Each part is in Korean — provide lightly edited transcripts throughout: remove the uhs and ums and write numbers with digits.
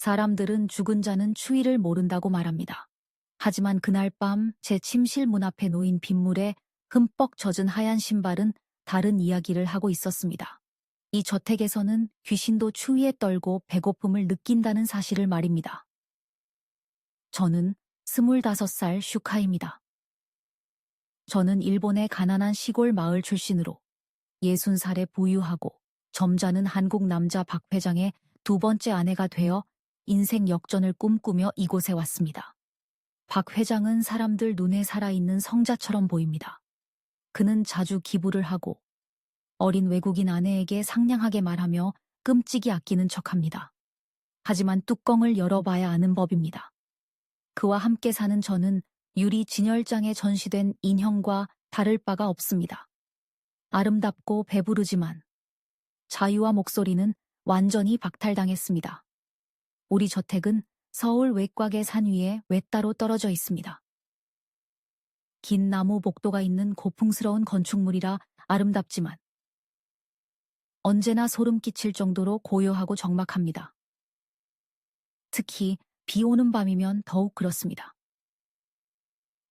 사람들은 죽은 자는 추위를 모른다고 말합니다. 하지만 그날 밤 제 침실 문 앞에 놓인 빗물에 흠뻑 젖은 하얀 신발은 다른 이야기를 하고 있었습니다. 이 저택에서는 귀신도 추위에 떨고 배고픔을 느낀다는 사실을 말입니다. 저는 25살 슈카입니다. 저는 일본의 가난한 시골 마을 출신으로 60살에 부유하고 점잖은 한국 남자 박 회장의 두 번째 아내가 되어 인생 역전을 꿈꾸며 이곳에 왔습니다. 박 회장은 사람들 눈에 살아있는 성자처럼 보입니다. 그는 자주 기부를 하고 어린 외국인 아내에게 상냥하게 말하며 끔찍이 아끼는 척합니다. 하지만 뚜껑을 열어봐야 아는 법입니다. 그와 함께 사는 저는 유리 진열장에 전시된 인형과 다를 바가 없습니다. 아름답고 배부르지만 자유와 목소리는 완전히 박탈당했습니다. 우리 저택은 서울 외곽의 산 위에 외따로 떨어져 있습니다. 긴 나무 복도가 있는 고풍스러운 건축물이라 아름답지만 언제나 소름 끼칠 정도로 고요하고 적막합니다. 특히 비 오는 밤이면 더욱 그렇습니다.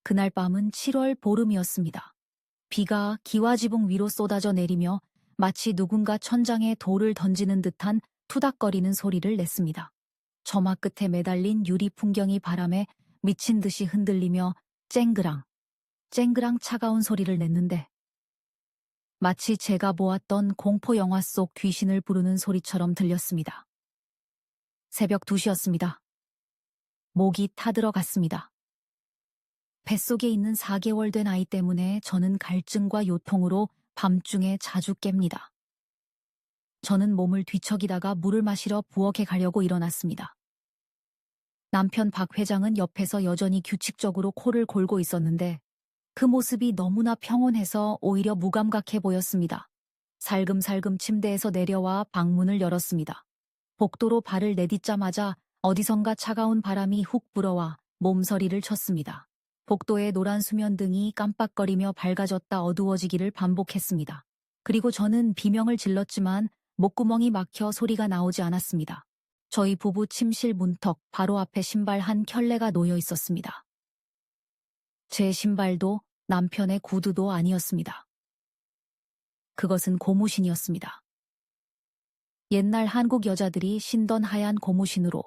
그날 밤은 7월 보름이었습니다. 비가 기와지붕 위로 쏟아져 내리며 마치 누군가 천장에 돌을 던지는 듯한 투닥거리는 소리를 냈습니다. 저막 끝에 매달린 유리 풍경이 바람에 미친 듯이 흔들리며 쨍그랑 차가운 소리를 냈는데 마치 제가 보았던 공포 영화 속 귀신을 부르는 소리처럼 들렸습니다. 새벽 2시였습니다. 목이 타들어갔습니다. 뱃속에 있는 4개월 된 아이 때문에 저는 갈증과 요통으로 밤중에 자주 깹니다. 저는 몸을 뒤척이다가 물을 마시러 부엌에 가려고 일어났습니다. 남편 박 회장은 옆에서 여전히 규칙적으로 코를 골고 있었는데 그 모습이 너무나 평온해서 오히려 무감각해 보였습니다. 살금살금 침대에서 내려와 방문을 열었습니다. 복도로 발을 내딛자마자 어디선가 차가운 바람이 훅 불어와 몸서리를 쳤습니다. 복도의 노란 수면등이 깜빡거리며 밝아졌다 어두워지기를 반복했습니다. 그리고 저는 비명을 질렀지만 목구멍이 막혀 소리가 나오지 않았습니다. 저희 부부 침실 문턱 바로 앞에 신발 한 켤레가 놓여 있었습니다. 제 신발도 남편의 구두도 아니었습니다. 그것은 고무신이었습니다. 옛날 한국 여자들이 신던 하얀 고무신으로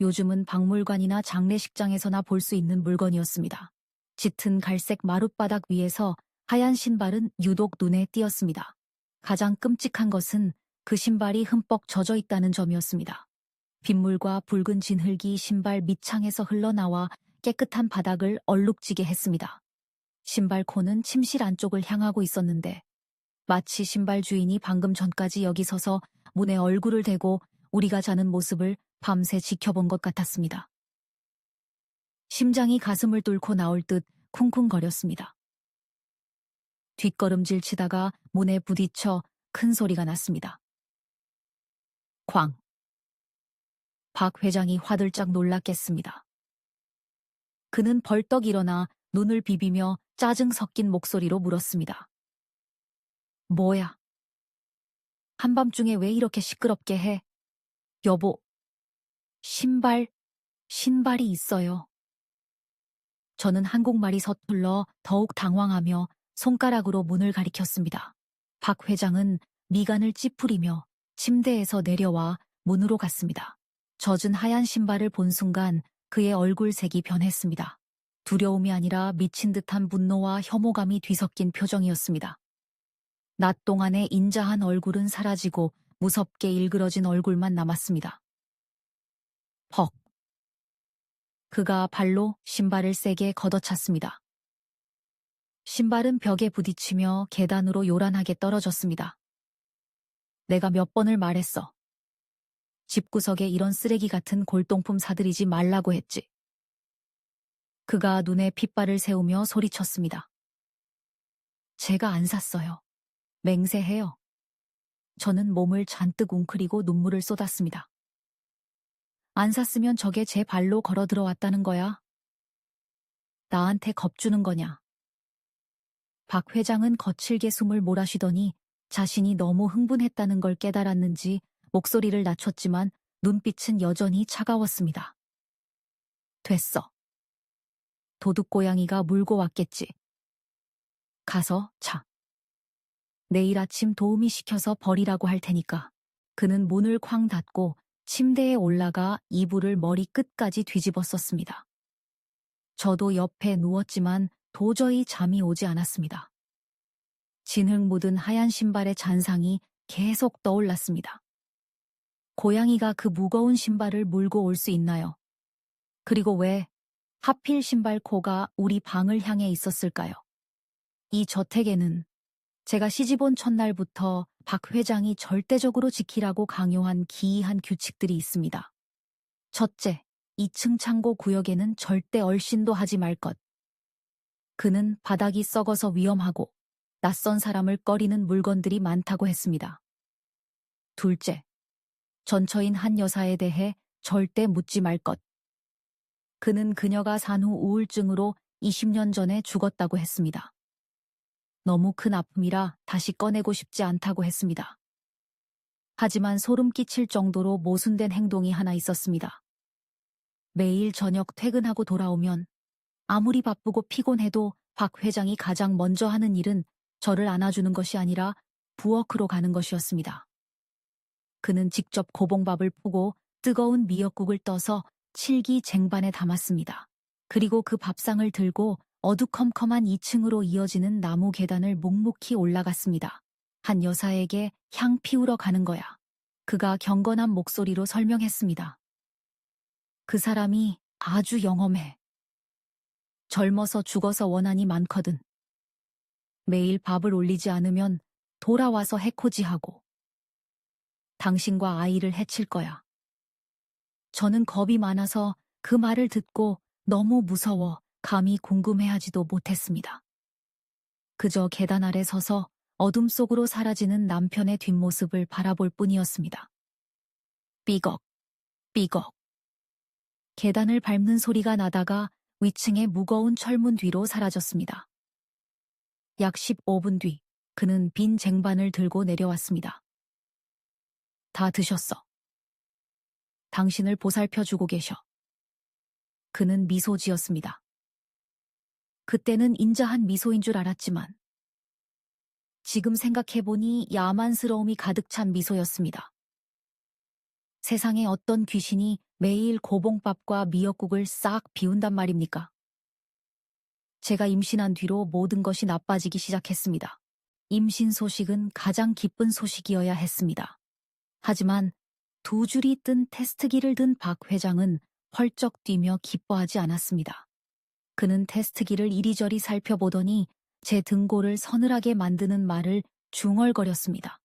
요즘은 박물관이나 장례식장에서나 볼 수 있는 물건이었습니다. 짙은 갈색 마룻바닥 위에서 하얀 신발은 유독 눈에 띄었습니다. 가장 끔찍한 것은 그 신발이 흠뻑 젖어 있다는 점이었습니다. 빗물과 붉은 진흙이 신발 밑창에서 흘러나와 깨끗한 바닥을 얼룩지게 했습니다. 신발 코는 침실 안쪽을 향하고 있었는데 마치 신발 주인이 방금 전까지 여기 서서 문에 얼굴을 대고 우리가 자는 모습을 밤새 지켜본 것 같았습니다. 심장이 가슴을 뚫고 나올 듯 쿵쿵거렸습니다. 뒷걸음질 치다가 문에 부딪혀 큰 소리가 났습니다. 쾅! 박 회장이 화들짝 놀랐겠습니다. 그는 벌떡 일어나 눈을 비비며 짜증 섞인 목소리로 물었습니다. 뭐야? 한밤중에 왜 이렇게 시끄럽게 해? 여보, 신발이 있어요. 저는 한국말이 서툴러 더욱 당황하며 손가락으로 문을 가리켰습니다. 박 회장은 미간을 찌푸리며 침대에서 내려와 문으로 갔습니다. 젖은 하얀 신발을 본 순간 그의 얼굴색이 변했습니다. 두려움이 아니라 미친 듯한 분노와 혐오감이 뒤섞인 표정이었습니다. 낮 동안의 인자한 얼굴은 사라지고 무섭게 일그러진 얼굴만 남았습니다. 퍽. 그가 발로 신발을 세게 걷어찼습니다. 신발은 벽에 부딪히며 계단으로 요란하게 떨어졌습니다. 내가 몇 번을 말했어. 집구석에 이런 쓰레기 같은 골동품 사들이지 말라고 했지. 그가 눈에 핏발을 세우며 소리쳤습니다. 제가 안 샀어요. 맹세해요. 저는 몸을 잔뜩 웅크리고 눈물을 쏟았습니다. 안 샀으면 저게 제 발로 걸어 들어왔다는 거야? 나한테 겁주는 거냐? 박 회장은 거칠게 숨을 몰아쉬더니 자신이 너무 흥분했다는 걸 깨달았는지 목소리를 낮췄지만 눈빛은 여전히 차가웠습니다. 됐어. 도둑고양이가 물고 왔겠지. 가서 자. 내일 아침 도우미 시켜서 버리라고 할 테니까. 그는 문을 쾅 닫고 침대에 올라가 이불을 머리 끝까지 뒤집어 썼습니다. 저도 옆에 누웠지만 도저히 잠이 오지 않았습니다. 진흙 묻은 하얀 신발의 잔상이 계속 떠올랐습니다. 고양이가 그 무거운 신발을 물고 올 수 있나요? 그리고 왜 하필 신발 코가 우리 방을 향해 있었을까요? 이 저택에는 제가 시집온 첫날부터 박 회장이 절대적으로 지키라고 강요한 기이한 규칙들이 있습니다. 첫째, 2층 창고 구역에는 절대 얼씬도 하지 말 것. 그는 바닥이 썩어서 위험하고 낯선 사람을 꺼리는 물건들이 많다고 했습니다. 둘째, 전처인 한 여사에 대해 절대 묻지 말 것. 그는 그녀가 산 후 우울증으로 20년 전에 죽었다고 했습니다. 너무 큰 아픔이라 다시 꺼내고 싶지 않다고 했습니다. 하지만 소름 끼칠 정도로 모순된 행동이 하나 있었습니다. 매일 저녁 퇴근하고 돌아오면 아무리 바쁘고 피곤해도 박 회장이 가장 먼저 하는 일은 저를 안아주는 것이 아니라 부엌으로 가는 것이었습니다. 그는 직접 고봉밥을 푸고 뜨거운 미역국을 떠서 칠기 쟁반에 담았습니다. 그리고 그 밥상을 들고 어두컴컴한 2층으로 이어지는 나무 계단을 묵묵히 올라갔습니다. 한 여사에게 향 피우러 가는 거야. 그가 경건한 목소리로 설명했습니다. 그 사람이 아주 영험해. 젊어서 죽어서 원한이 많거든. 매일 밥을 올리지 않으면 돌아와서 해코지하고 당신과 아이를 해칠 거야. 저는 겁이 많아서 그 말을 듣고 너무 무서워 감히 궁금해하지도 못했습니다. 그저 계단 아래 서서 어둠 속으로 사라지는 남편의 뒷모습을 바라볼 뿐이었습니다. 삐걱, 삐걱. 계단을 밟는 소리가 나다가 위층의 무거운 철문 뒤로 사라졌습니다. 약 15분 뒤, 그는 빈 쟁반을 들고 내려왔습니다. 다 드셨어. 당신을 보살펴주고 계셔. 그는 미소 지었습니다. 그때는 인자한 미소인 줄 알았지만 지금 생각해보니 야만스러움이 가득 찬 미소였습니다. 세상에 어떤 귀신이 매일 고봉밥과 미역국을 싹 비운단 말입니까? 제가 임신한 뒤로 모든 것이 나빠지기 시작했습니다. 임신 소식은 가장 기쁜 소식이어야 했습니다. 하지만 두 줄이 뜬 테스트기를 든 박 회장은 펄쩍 뛰며 기뻐하지 않았습니다. 그는 테스트기를 이리저리 살펴보더니 제 등골을 서늘하게 만드는 말을 중얼거렸습니다.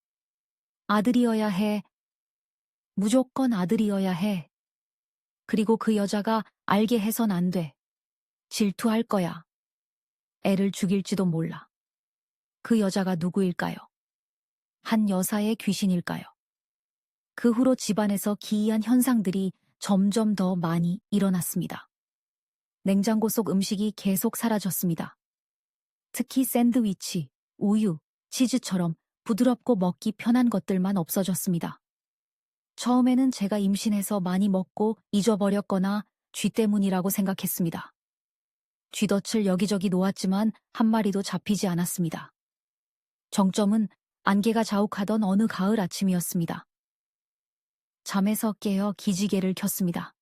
아들이어야 해. 무조건 아들이어야 해. 그리고 그 여자가 알게 해선 안 돼. 질투할 거야. 애를 죽일지도 몰라. 그 여자가 누구일까요? 한 여사의 귀신일까요? 그 후로 집안에서 기이한 현상들이 점점 더 많이 일어났습니다. 냉장고 속 음식이 계속 사라졌습니다. 특히 샌드위치, 우유, 치즈처럼 부드럽고 먹기 편한 것들만 없어졌습니다. 처음에는 제가 임신해서 많이 먹고 잊어버렸거나 쥐 때문이라고 생각했습니다. 쥐덫을 여기저기 놓았지만 한 마리도 잡히지 않았습니다. 정점은 안개가 자욱하던 어느 가을 아침이었습니다. 잠에서 깨어 기지개를 켰습니다.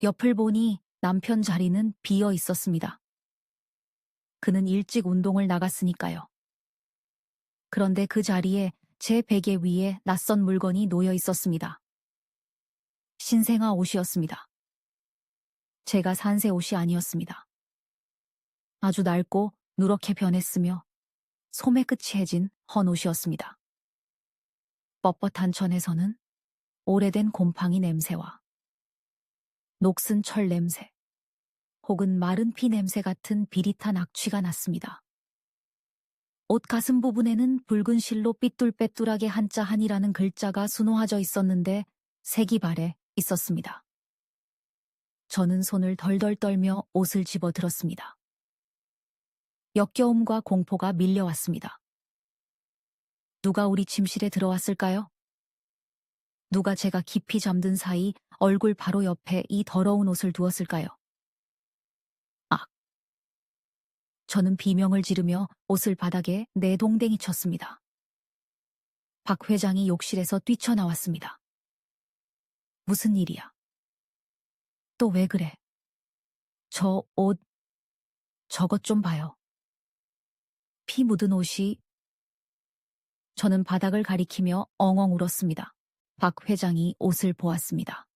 옆을 보니 남편 자리는 비어 있었습니다. 그는 일찍 운동을 나갔으니까요. 그런데 그 자리에 제 베개 위에 낯선 물건이 놓여 있었습니다. 신생아 옷이었습니다. 제가 산 새 옷이 아니었습니다. 아주 낡고 누렇게 변했으며 소매 끝이 해진 헌 옷이었습니다. 뻣뻣한 천에서는 오래된 곰팡이 냄새와 녹슨 철 냄새, 혹은 마른 피 냄새 같은 비릿한 악취가 났습니다. 옷 가슴 부분에는 붉은 실로 삐뚤빼뚤하게 한자 한이라는 글자가 수놓아져 있었는데 색이 발에 있었습니다. 저는 손을 덜덜 떨며 옷을 집어들었습니다. 역겨움과 공포가 밀려왔습니다. 누가 우리 침실에 들어왔을까요? 누가 제가 깊이 잠든 사이 얼굴 바로 옆에 이 더러운 옷을 두었을까요? 악! 저는 비명을 지르며 옷을 바닥에 내동댕이 쳤습니다. 박 회장이 욕실에서 뛰쳐나왔습니다. 무슨 일이야? 또 왜 그래? 저 옷, 저것 좀 봐요. 피 묻은 옷이. 저는 바닥을 가리키며 엉엉 울었습니다. 박 회장이 옷을 보았습니다.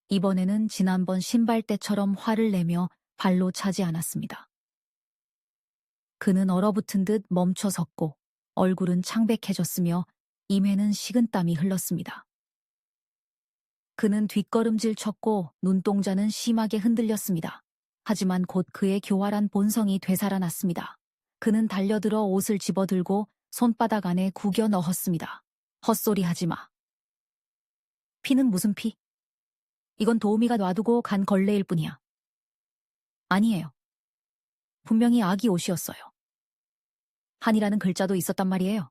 이번에는 지난번 신발대처럼 화를 내며 발로 차지 않았습니다. 그는 얼어붙은 듯 멈춰 섰고 얼굴은 창백해졌으며 입에는 식은땀이 흘렀습니다. 그는 뒷걸음질 쳤고 눈동자는 심하게 흔들렸습니다. 하지만 곧 그의 교활한 본성이 되살아났습니다. 그는 달려들어 옷을 집어들고 손바닥 안에 구겨 넣었습니다. 헛소리 하지 마. 피는 무슨 피? 이건 도우미가 놔두고 간 걸레일 뿐이야. 아니에요. 분명히 아기 옷이었어요. 한이라는 글자도 있었단 말이에요.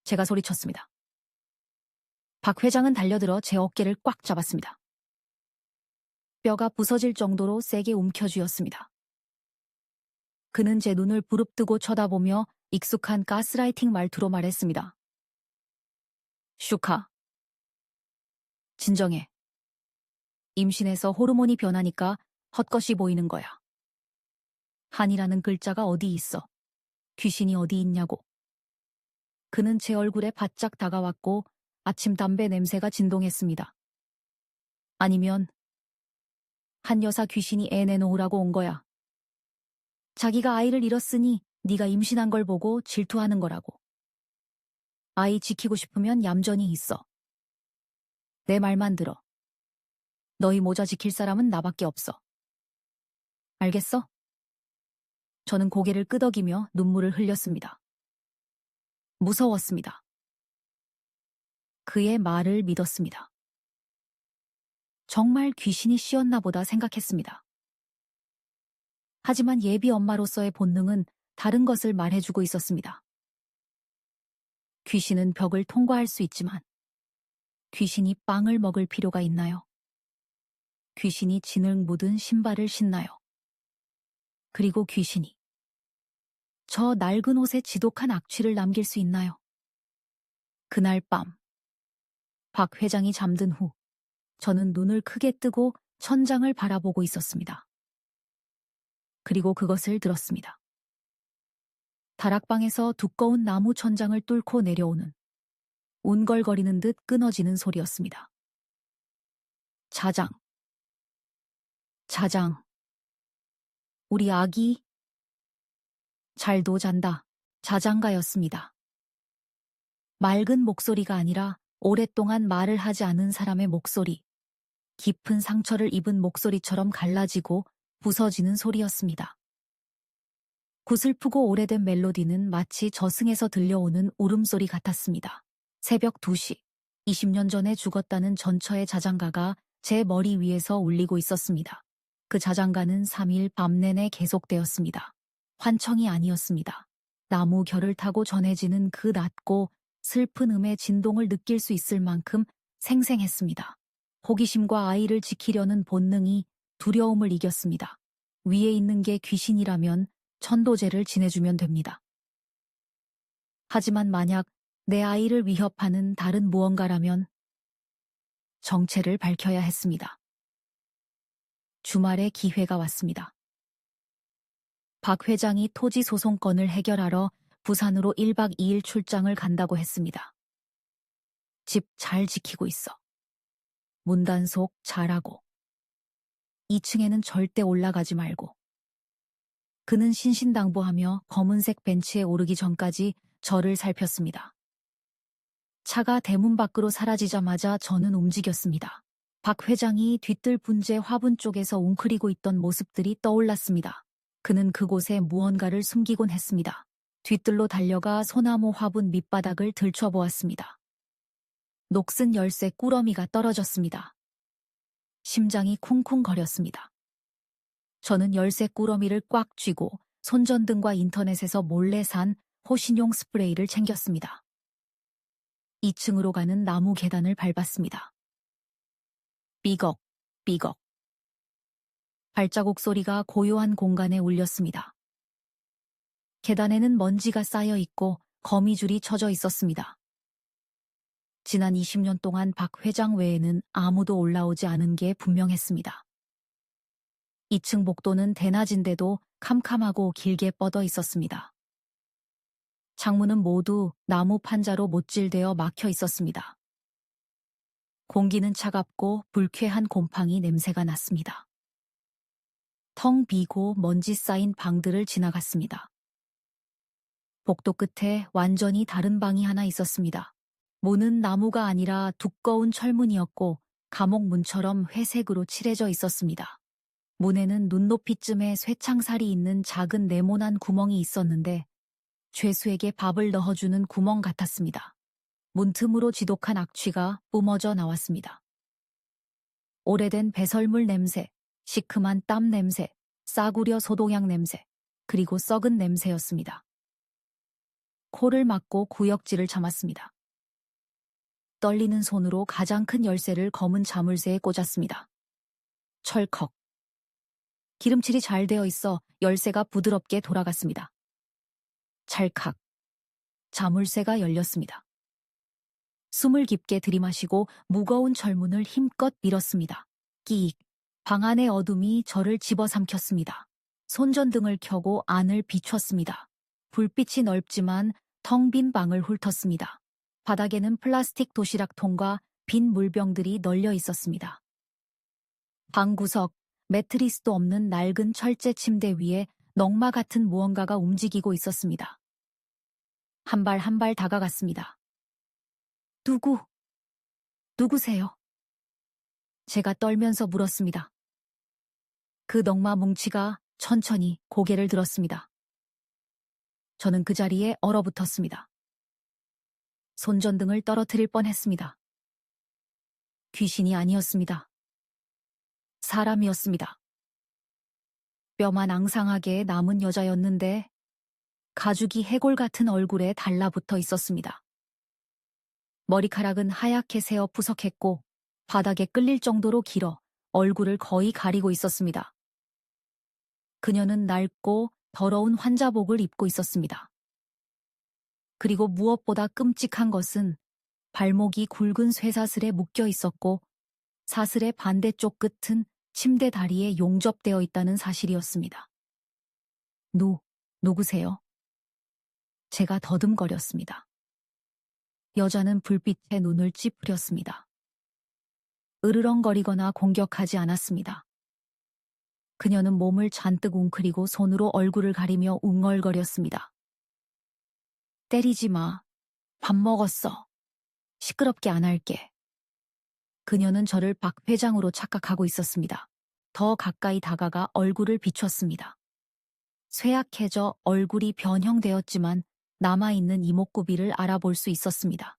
제가 소리쳤습니다. 박 회장은 달려들어 제 어깨를 꽉 잡았습니다. 뼈가 부서질 정도로 세게 움켜쥐었습니다. 그는 제 눈을 부릅뜨고 쳐다보며 익숙한 가스라이팅 말투로 말했습니다. 슈카. 진정해. 임신해서 호르몬이 변하니까 헛것이 보이는 거야. 한이라는 글자가 어디 있어? 귀신이 어디 있냐고. 그는 제 얼굴에 바짝 다가왔고 아침 담배 냄새가 진동했습니다. 아니면 한 여사 귀신이 애 내놓으라고 온 거야. 자기가 아이를 잃었으니 네가 임신한 걸 보고 질투하는 거라고. 아이 지키고 싶으면 얌전히 있어. 내 말만 들어. 너희 모자 지킬 사람은 나밖에 없어. 알겠어? 저는 고개를 끄덕이며 눈물을 흘렸습니다. 무서웠습니다. 그의 말을 믿었습니다. 정말 귀신이 씌었나 보다 생각했습니다. 하지만 예비 엄마로서의 본능은 다른 것을 말해주고 있었습니다. 귀신은 벽을 통과할 수 있지만 귀신이 빵을 먹을 필요가 있나요? 귀신이 진흙 묻은 신발을 신나요? 그리고 귀신이 저 낡은 옷에 지독한 악취를 남길 수 있나요? 그날 밤, 박 회장이 잠든 후 저는 눈을 크게 뜨고 천장을 바라보고 있었습니다. 그리고 그것을 들었습니다. 다락방에서 두꺼운 나무 천장을 뚫고 내려오는 운걸거리는 듯 끊어지는 소리였습니다. 자장. 자장. 우리 아기. 잘도 잔다. 자장가였습니다. 맑은 목소리가 아니라 오랫동안 말을 하지 않은 사람의 목소리. 깊은 상처를 입은 목소리처럼 갈라지고 부서지는 소리였습니다. 구슬프고 오래된 멜로디는 마치 저승에서 들려오는 울음소리 같았습니다. 새벽 2시, 20년 전에 죽었다는 전처의 자장가가 제 머리 위에서 울리고 있었습니다. 그 자장가는 3일 밤 내내 계속되었습니다. 환청이 아니었습니다. 나무 결을 타고 전해지는 그 낮고 슬픈 음의 진동을 느낄 수 있을 만큼 생생했습니다. 호기심과 아이를 지키려는 본능이 두려움을 이겼습니다. 위에 있는 게 귀신이라면 천도제를 지내주면 됩니다. 하지만 만약 내 아이를 위협하는 다른 무언가라면 정체를 밝혀야 했습니다. 주말에 기회가 왔습니다. 박 회장이 토지 소송건을 해결하러 부산으로 1박 2일 출장을 간다고 했습니다. 집 잘 지키고 있어. 문단속 잘하고. 2층에는 절대 올라가지 말고. 그는 신신당부하며 검은색 벤치에 오르기 전까지 저를 살폈습니다. 차가 대문 밖으로 사라지자마자 저는 움직였습니다. 박 회장이 뒤뜰 분재 화분 쪽에서 웅크리고 있던 모습들이 떠올랐습니다. 그는 그곳에 무언가를 숨기곤 했습니다. 뒤뜰로 달려가 소나무 화분 밑바닥을 들춰보았습니다. 녹슨 열쇠 꾸러미가 떨어졌습니다. 심장이 쿵쿵거렸습니다. 저는 열쇠 꾸러미를 꽉 쥐고 손전등과 인터넷에서 몰래 산 호신용 스프레이를 챙겼습니다. 2층으로 가는 나무 계단을 밟았습니다. 삐걱, 삐걱. 발자국 소리가 고요한 공간에 울렸습니다. 계단에는 먼지가 쌓여 있고 거미줄이 쳐져 있었습니다. 지난 20년 동안 박 회장 외에는 아무도 올라오지 않은 게 분명했습니다. 2층 복도는 대낮인데도 캄캄하고 길게 뻗어 있었습니다. 창문은 모두 나무 판자로 못질되어 막혀 있었습니다. 공기는 차갑고 불쾌한 곰팡이 냄새가 났습니다. 텅 비고 먼지 쌓인 방들을 지나갔습니다. 복도 끝에 완전히 다른 방이 하나 있었습니다. 문은 나무가 아니라 두꺼운 철문이었고 감옥문처럼 회색으로 칠해져 있었습니다. 문에는 눈높이쯤에 쇠창살이 있는 작은 네모난 구멍이 있었는데 죄수에게 밥을 넣어주는 구멍 같았습니다. 문틈으로 지독한 악취가 뿜어져 나왔습니다. 오래된 배설물 냄새, 시큼한 땀 냄새, 싸구려 소독약 냄새, 그리고 썩은 냄새였습니다. 코를 막고 구역질을 참았습니다. 떨리는 손으로 가장 큰 열쇠를 검은 자물쇠에 꽂았습니다. 철컥. 기름칠이 잘 되어 있어 열쇠가 부드럽게 돌아갔습니다. 찰칵. 자물쇠가 열렸습니다. 숨을 깊게 들이마시고 무거운 철문을 힘껏 밀었습니다. 끼익. 방 안의 어둠이 저를 집어삼켰습니다. 손전등을 켜고 안을 비췄습니다. 불빛이 넓지만 텅 빈 방을 훑었습니다. 바닥에는 플라스틱 도시락통과 빈 물병들이 널려 있었습니다. 방 구석, 매트리스도 없는 낡은 철제 침대 위에 넝마 같은 무언가가 움직이고 있었습니다. 한 발 한 발 다가갔습니다. 누구세요? 제가 떨면서 물었습니다. 그 넝마 뭉치가 천천히 고개를 들었습니다. 저는 그 자리에 얼어붙었습니다. 손전등을 떨어뜨릴 뻔했습니다. 귀신이 아니었습니다. 사람이었습니다. 뼈만 앙상하게 남은 여자였는데 가죽이 해골 같은 얼굴에 달라붙어 있었습니다. 머리카락은 하얗게 새어 푸석했고 바닥에 끌릴 정도로 길어 얼굴을 거의 가리고 있었습니다. 그녀는 낡고 더러운 환자복을 입고 있었습니다. 그리고 무엇보다 끔찍한 것은 발목이 굵은 쇠사슬에 묶여 있었고 사슬의 반대쪽 끝은 침대 다리에 용접되어 있다는 사실이었습니다. 누구세요? 제가 더듬거렸습니다. 여자는 불빛에 눈을 찌푸렸습니다. 으르렁거리거나 공격하지 않았습니다. 그녀는 몸을 잔뜩 웅크리고 손으로 얼굴을 가리며 웅얼거렸습니다. 때리지 마. 밥 먹었어. 시끄럽게 안 할게. 그녀는 저를 박 회장으로 착각하고 있었습니다. 더 가까이 다가가 얼굴을 비췄습니다. 쇠약해져 얼굴이 변형되었지만 남아있는 이목구비를 알아볼 수 있었습니다.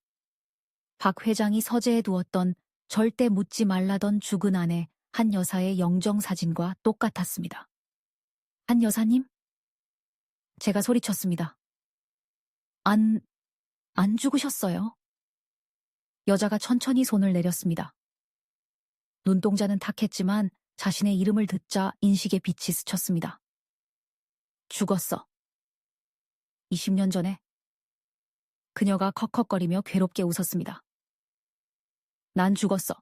박 회장이 서재에 두었던 절대 묻지 말라던 죽은 아내 한 여사의 영정사진과 똑같았습니다. 한 여사님? 제가 소리쳤습니다. 안 죽으셨어요? 여자가 천천히 손을 내렸습니다. 눈동자는 탁했지만 자신의 이름을 듣자 인식의 빛이 스쳤습니다. 죽었어. 20년 전에. 그녀가 컥컥거리며 괴롭게 웃었습니다. 난 죽었어.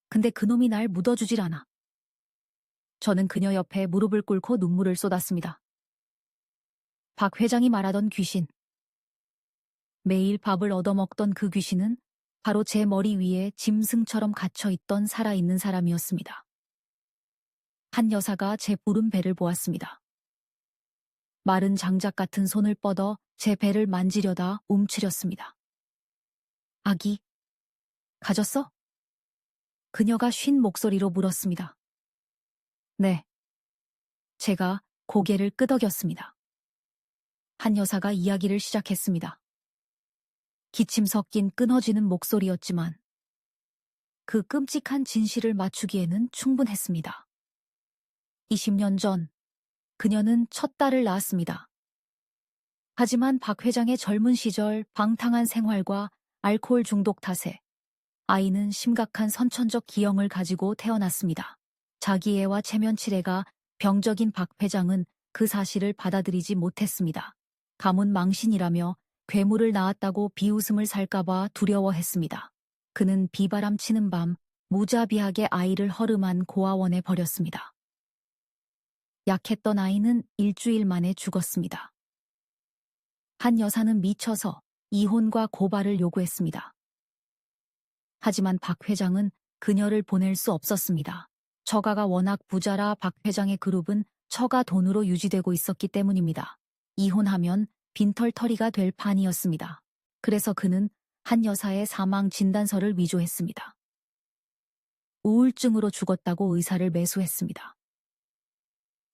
근데 그놈이 날 묻어주질 않아. 저는 그녀 옆에 무릎을 꿇고 눈물을 쏟았습니다. 박 회장이 말하던 귀신. 매일 밥을 얻어먹던 그 귀신은 바로 제 머리 위에 짐승처럼 갇혀있던 살아있는 사람이었습니다. 한 여사가 제 부른 배를 보았습니다. 마른 장작 같은 손을 뻗어 제 배를 만지려다 움츠렸습니다. 아기, 가졌어? 그녀가 쉰 목소리로 물었습니다. 네. 제가 고개를 끄덕였습니다. 한 여사가 이야기를 시작했습니다. 기침 섞인 끊어지는 목소리였지만 그 끔찍한 진실을 맞추기에는 충분했습니다. 20년 전 그녀는 첫 딸을 낳았습니다. 하지만 박 회장의 젊은 시절 방탕한 생활과 알코올 중독 탓에 아이는 심각한 선천적 기형을 가지고 태어났습니다. 자기 애와 체면 치레가 병적인 박 회장은 그 사실을 받아들이지 못했습니다. 가문 망신이라며 괴물을 낳았다고 비웃음을 살까봐 두려워했습니다. 그는 비바람 치는 밤 무자비하게 아이를 허름한 고아원에 버렸습니다. 약했던 아이는 일주일 만에 죽었습니다. 한 여사는 미쳐서 이혼과 고발을 요구했습니다. 하지만 박 회장은 그녀를 보낼 수 없었습니다. 처가가 워낙 부자라 박 회장의 그룹은 처가 돈으로 유지되고 있었기 때문입니다. 이혼하면 빈털터리가 될 판이었습니다. 그래서 그는 한 여사의 사망 진단서를 위조했습니다. 우울증으로 죽었다고 의사를 매수했습니다.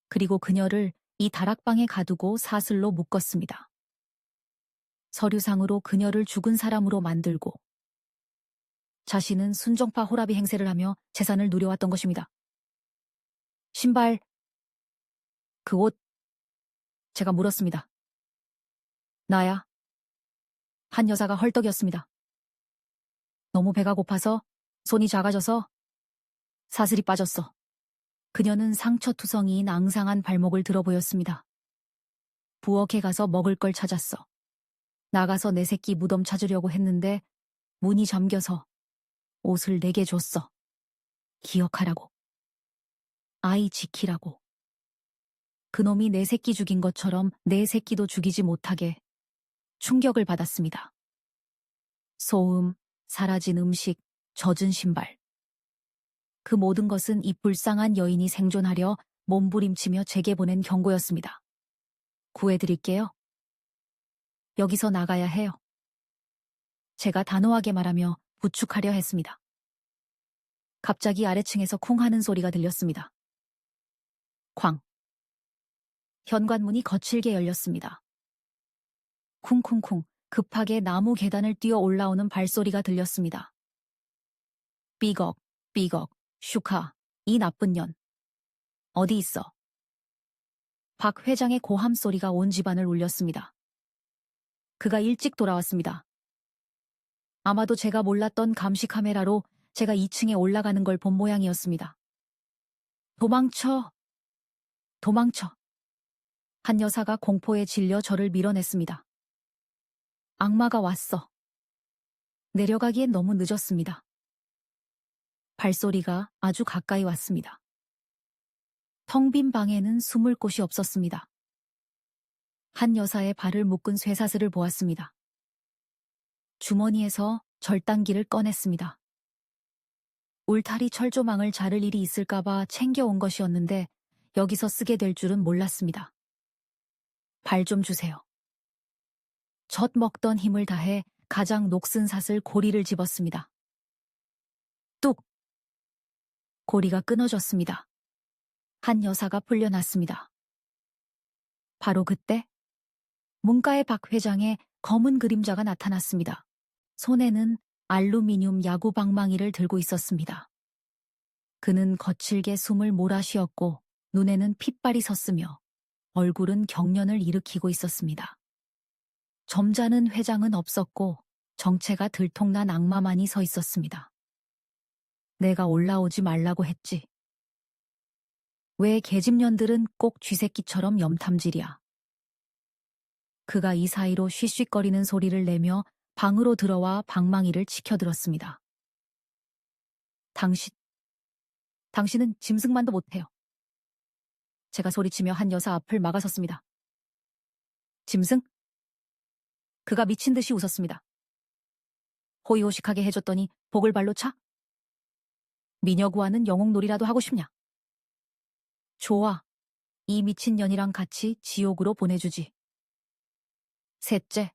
그리고 그녀를 이 다락방에 가두고 사슬로 묶었습니다. 서류상으로 그녀를 죽은 사람으로 만들고 자신은 순정파 호라비 행세를 하며 재산을 누려왔던 것입니다. 신발, 그 옷, 제가 물었습니다. 나야. 한 여사가 헐떡이었습니다. 너무 배가 고파서 손이 작아져서 사슬이 빠졌어. 그녀는 상처투성이인 앙상한 발목을 들어 보였습니다. 부엌에 가서 먹을 걸 찾았어. 나가서 내 새끼 무덤 찾으려고 했는데 문이 잠겨서 옷을 내게 줬어. 기억하라고. 아이 지키라고. 그놈이 내 새끼 죽인 것처럼 내 새끼도 죽이지 못하게 충격을 받았습니다. 소음, 사라진 음식, 젖은 신발. 그 모든 것은 이 불쌍한 여인이 생존하려 몸부림치며 제게 보낸 경고였습니다. 구해드릴게요. 여기서 나가야 해요. 제가 단호하게 말하며 부축하려 했습니다. 갑자기 아래층에서 쿵 하는 소리가 들렸습니다. 쾅. 현관문이 거칠게 열렸습니다. 쿵쿵쿵 급하게 나무 계단을 뛰어 올라오는 발소리가 들렸습니다. 삐걱, 삐걱, 슈카, 이 나쁜 년. 어디 있어? 박 회장의 고함 소리가 온 집안을 울렸습니다. 그가 일찍 돌아왔습니다. 아마도 제가 몰랐던 감시 카메라로 제가 2층에 올라가는 걸 본 모양이었습니다. 도망쳐! 도망쳐! 한 여사가 공포에 질려 저를 밀어냈습니다. 악마가 왔어. 내려가기엔 너무 늦었습니다. 발소리가 아주 가까이 왔습니다. 텅 빈 방에는 숨을 곳이 없었습니다. 한 여사의 발을 묶은 쇠사슬을 보았습니다. 주머니에서 절단기를 꺼냈습니다. 울타리 철조망을 자를 일이 있을까봐 챙겨온 것이었는데 여기서 쓰게 될 줄은 몰랐습니다. 발 좀 주세요. 젖 먹던 힘을 다해 가장 녹슨 삿을 고리를 집었습니다. 뚝! 고리가 끊어졌습니다. 한 여사가 풀려났습니다. 바로 그때 문가의 박 회장의 검은 그림자가 나타났습니다. 손에는 알루미늄 야구 방망이를 들고 있었습니다. 그는 거칠게 숨을 몰아쉬었고 눈에는 핏발이 섰으며 얼굴은 경련을 일으키고 있었습니다. 점잖은 회장은 없었고 정체가 들통난 악마만이 서 있었습니다. 내가 올라오지 말라고 했지. 왜 계집년들은 꼭 쥐새끼처럼 염탐질이야. 그가 이 사이로 쉬쉬거리는 소리를 내며 방으로 들어와 방망이를 치켜들었습니다. 당신은 짐승만도 못해요. 제가 소리치며 한 여사 앞을 막아섰습니다. 짐승? 그가 미친 듯이 웃었습니다. 호의호식하게 해줬더니 복을 발로 차? 미녀 구하는 영웅놀이라도 하고 싶냐? 좋아. 이 미친년이랑 같이 지옥으로 보내주지. 셋째,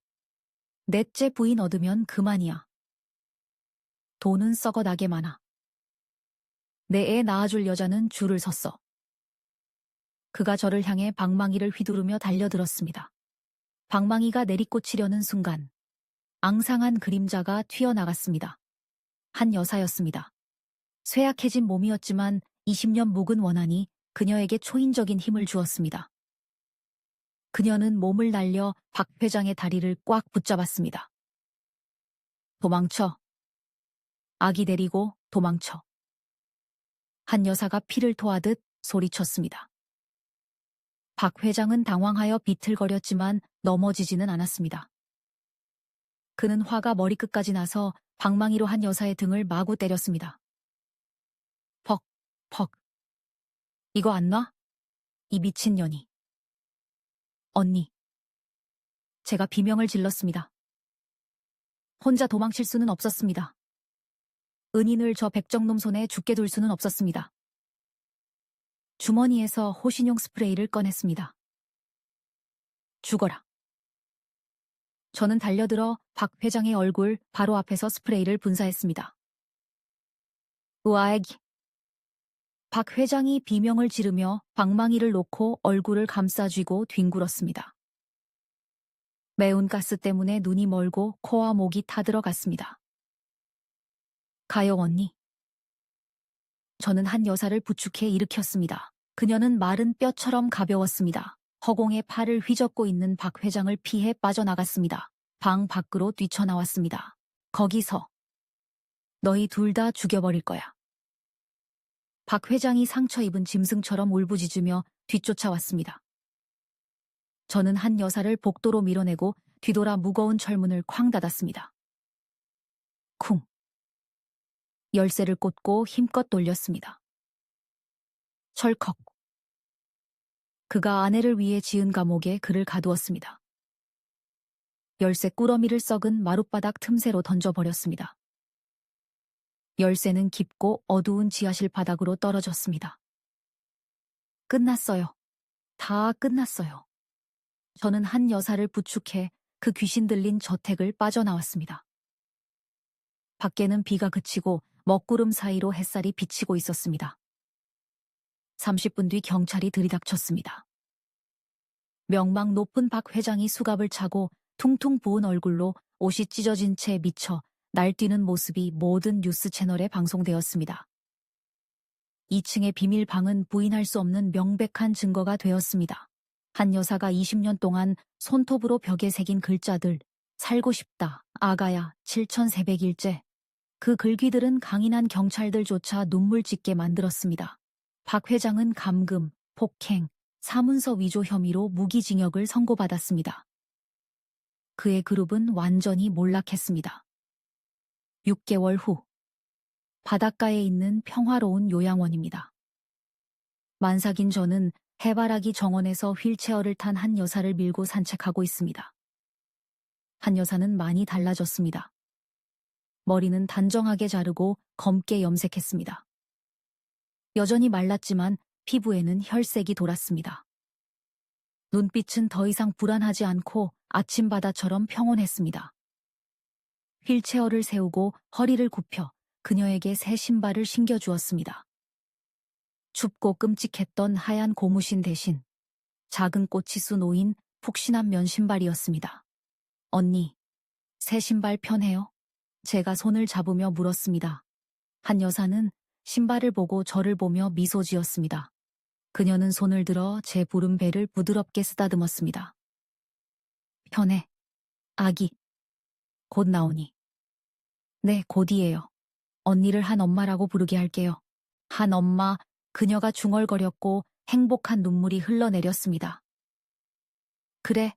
넷째 부인 얻으면 그만이야. 돈은 썩어나게 많아. 내 애 낳아줄 여자는 줄을 섰어. 그가 저를 향해 방망이를 휘두르며 달려들었습니다. 방망이가 내리꽂히려는 순간 앙상한 그림자가 튀어나갔습니다. 한 여사였습니다. 쇠약해진 몸이었지만 20년 묵은 원한이 그녀에게 초인적인 힘을 주었습니다. 그녀는 몸을 날려 박 회장의 다리를 꽉 붙잡았습니다. 도망쳐. 아기 데리고 도망쳐. 한 여사가 피를 토하듯 소리쳤습니다. 박 회장은 당황하여 비틀거렸지만 넘어지지는 않았습니다. 그는 화가 머리끝까지 나서 방망이로 한 여사의 등을 마구 때렸습니다. 퍽, 퍽. 이거 안 놔? 이 미친년이. 언니. 제가 비명을 질렀습니다. 혼자 도망칠 수는 없었습니다. 은인을 저 백정놈 손에 죽게 둘 수는 없었습니다. 주머니에서 호신용 스프레이를 꺼냈습니다. 죽어라. 저는 달려들어 박 회장의 얼굴 바로 앞에서 스프레이를 분사했습니다. 으아액. 박 회장이 비명을 지르며 방망이를 놓고 얼굴을 감싸쥐고 뒹굴었습니다. 매운 가스 때문에 눈이 멀고 코와 목이 타들어갔습니다. 가요 언니. 저는 한 여사를 부축해 일으켰습니다. 그녀는 마른 뼈처럼 가벼웠습니다. 허공에 팔을 휘젓고 있는 박 회장을 피해 빠져나갔습니다. 방 밖으로 뛰쳐나왔습니다. 거기서. 너희 둘 다 죽여버릴 거야. 박 회장이 상처 입은 짐승처럼 울부짖으며 뒤쫓아왔습니다. 저는 한 여사를 복도로 밀어내고 뒤돌아 무거운 철문을 쾅 닫았습니다. 쿵. 열쇠를 꽂고 힘껏 돌렸습니다. 철컥. 그가 아내를 위해 지은 감옥에 그를 가두었습니다. 열쇠 꾸러미를 썩은 마룻바닥 틈새로 던져버렸습니다. 열쇠는 깊고 어두운 지하실 바닥으로 떨어졌습니다. 끝났어요. 다 끝났어요. 저는 한 여사를 부축해 그 귀신 들린 저택을 빠져나왔습니다. 밖에는 비가 그치고 먹구름 사이로 햇살이 비치고 있었습니다. 30분 뒤 경찰이 들이닥쳤습니다. 명망 높은 박 회장이 수갑을 차고 퉁퉁 부은 얼굴로 옷이 찢어진 채 미쳐 날뛰는 모습이 모든 뉴스 채널에 방송되었습니다. 2층의 비밀 방은 부인할 수 없는 명백한 증거가 되었습니다. 한 여사가 20년 동안 손톱으로 벽에 새긴 글자들, 살고 싶다, 아가야, 7,400일째. 그 글귀들은 강인한 경찰들조차 눈물 짓게 만들었습니다. 박 회장은 감금, 폭행, 사문서 위조 혐의로 무기징역을 선고받았습니다. 그의 그룹은 완전히 몰락했습니다. 6개월 후, 바닷가에 있는 평화로운 요양원입니다. 만삭인 저는 해바라기 정원에서 휠체어를 탄 한 여사를 밀고 산책하고 있습니다. 한 여사는 많이 달라졌습니다. 머리는 단정하게 자르고 검게 염색했습니다. 여전히 말랐지만 피부에는 혈색이 돌았습니다. 눈빛은 더 이상 불안하지 않고 아침바다처럼 평온했습니다. 휠체어를 세우고 허리를 굽혀 그녀에게 새 신발을 신겨주었습니다. 춥고 끔찍했던 하얀 고무신 대신 작은 꽃치수 놓인 푹신한 면 신발이었습니다. 언니, 새 신발 편해요? 제가 손을 잡으며 물었습니다. 한 여사는 신발을 보고 저를 보며 미소 지었습니다. 그녀는 손을 들어 제 부른 배를 부드럽게 쓰다듬었습니다. 편해. 아기. 곧 나오니. 네, 곧이에요. 언니를 한 엄마라고 부르게 할게요. 한 엄마, 그녀가 중얼거렸고 행복한 눈물이 흘러내렸습니다. 그래.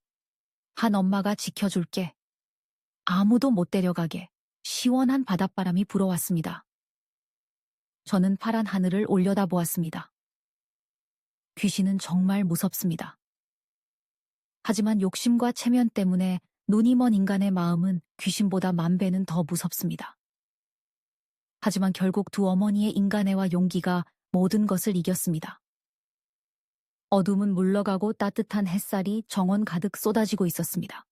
한 엄마가 지켜줄게. 아무도 못 데려가게. 시원한 바닷바람이 불어왔습니다. 저는 파란 하늘을 올려다보았습니다. 귀신은 정말 무섭습니다. 하지만 욕심과 체면 때문에 눈이 먼 인간의 마음은 귀신보다 만 배는 더 무섭습니다. 하지만 결국 두 어머니의 인간애와 용기가 모든 것을 이겼습니다. 어둠은 물러가고 따뜻한 햇살이 정원 가득 쏟아지고 있었습니다.